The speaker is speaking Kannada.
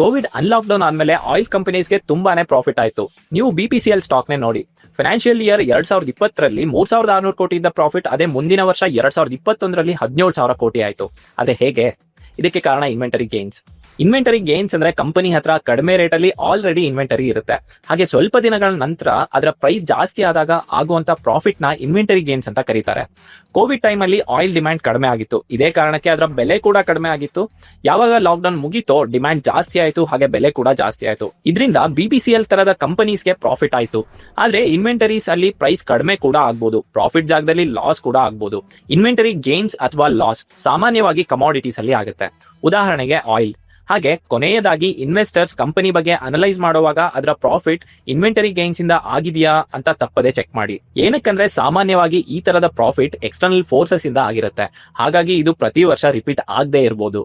ಕೋವಿಡ್ ಅನ್ಲಾಕ್ ಡೌನ್ ಆದ್ಮೇಲೆ ಆಯಿಲ್ ಕಂಪನೀಸ್ಗೆ ತುಂಬಾನೇ ಪ್ರಾಫಿಟ್ ಆಯ್ತು. ನೀವು BPCL ಸ್ಟಾಕ್ ನೇ ನೋಡಿ. ಫೈನಾನ್ಷಿಯಲ್ ಇಯರ್ 2020ರಲ್ಲಿ 3600 ಕೋಟಿ ಇದ್ದ ಪ್ರಾಫಿಟ್ ಅದೇ ಮುಂದಿನ ವರ್ಷ 2021ರಲ್ಲಿ 17,000 ಕೋಟಿ ಆಯ್ತು. ಅದೇ ಹೇಗೆ? ಇದಕ್ಕೆ ಕಾರಣ ಇನ್ವೆಂಟರಿ ಗೇನ್ಸ್ ಅಂದ್ರೆ ಕಂಪನಿ ಹತ್ರ ಕಡಿಮೆ ರೇಟ್ ಅಲ್ಲಿ ಆಲ್ರೆಡಿ ಇನ್ವೆಂಟರಿ ಇರುತ್ತೆ. ಹಾಗೆ ಸ್ವಲ್ಪ ದಿನಗಳ ನಂತರ ಅದರ ಪ್ರೈಸ್ ಜಾಸ್ತಿ ಆದಾಗ ಆಗುವಂತ ಪ್ರಾಫಿಟ್ ನ ಇನ್ವೆಂಟರಿ ಗೇನ್ಸ್ ಅಂತ ಕರೀತಾರೆ. ಕೋವಿಡ್ ಟೈಮ್ ಅಲ್ಲಿ ಆಯಿಲ್ ಡಿಮ್ಯಾಂಡ್ ಕಡಿಮೆ ಆಗಿತ್ತು. ಇದೇ ಕಾರಣಕ್ಕೆ ಅದರ ಬೆಲೆ ಕೂಡ ಕಡಿಮೆ ಆಗಿತ್ತು. ಯಾವಾಗ ಲಾಕ್ ಡೌನ್ ಮುಗೀತೋ ಡಿಮ್ಯಾಂಡ್ ಜಾಸ್ತಿ ಆಯ್ತು, ಹಾಗೆ ಬೆಲೆ ಕೂಡ ಜಾಸ್ತಿ ಆಯ್ತು. ಇದರಿಂದ BPCL ತರದ ಕಂಪನೀಸ್ಗೆ ಪ್ರಾಫಿಟ್ ಆಯ್ತು. ಆದ್ರೆ ಇನ್ವೆಂಟರೀಸ್ ಅಲ್ಲಿ ಪ್ರೈಸ್ ಕಡಿಮೆ ಕೂಡ ಆಗ್ಬೋದು, ಪ್ರಾಫಿಟ್ ಜಾಗದಲ್ಲಿ ಲಾಸ್ ಕೂಡ ಆಗ್ಬೋದು. ಇನ್ವೆಂಟರಿ ಗೇನ್ಸ್ ಅಥವಾ ಲಾಸ್ ಸಾಮಾನ್ಯವಾಗಿ ಕಮಾಡಿಟೀಸ್ ಅಲ್ಲಿ ಆಗುತ್ತೆ. ಉದಾಹರಣೆಗೆ ಆಯಿಲ್. ಹಾಗೆ ಕೊನೆಯದಾಗಿ ಇನ್ವೆಸ್ಟರ್ಸ್ ಕಂಪನಿ ಬಗ್ಗೆ ಅನಲೈಸ್ ಮಾಡುವಾಗ ಅದರ ಪ್ರಾಫಿಟ್ ಇನ್ವೆಂಟರಿ ಗೇನ್ಸ್ ಇಂದ ಆಗಿದೆಯಾ ಅಂತ ತಪ್ಪದೆ ಚೆಕ್ ಮಾಡಿ. ಏನಕ್ಕಂದ್ರೆ ಸಾಮಾನ್ಯವಾಗಿ ಈ ತರದ ಪ್ರಾಫಿಟ್ ಎಕ್ಸ್ಟರ್ನಲ್ ಫೋರ್ಸಸ್ ಇಂದ ಆಗಿರುತ್ತೆ. ಹಾಗಾಗಿ ಇದು ಪ್ರತಿ ವರ್ಷ ರಿಪೀಟ್ ಆಗದೆ ಇರಬಹುದು.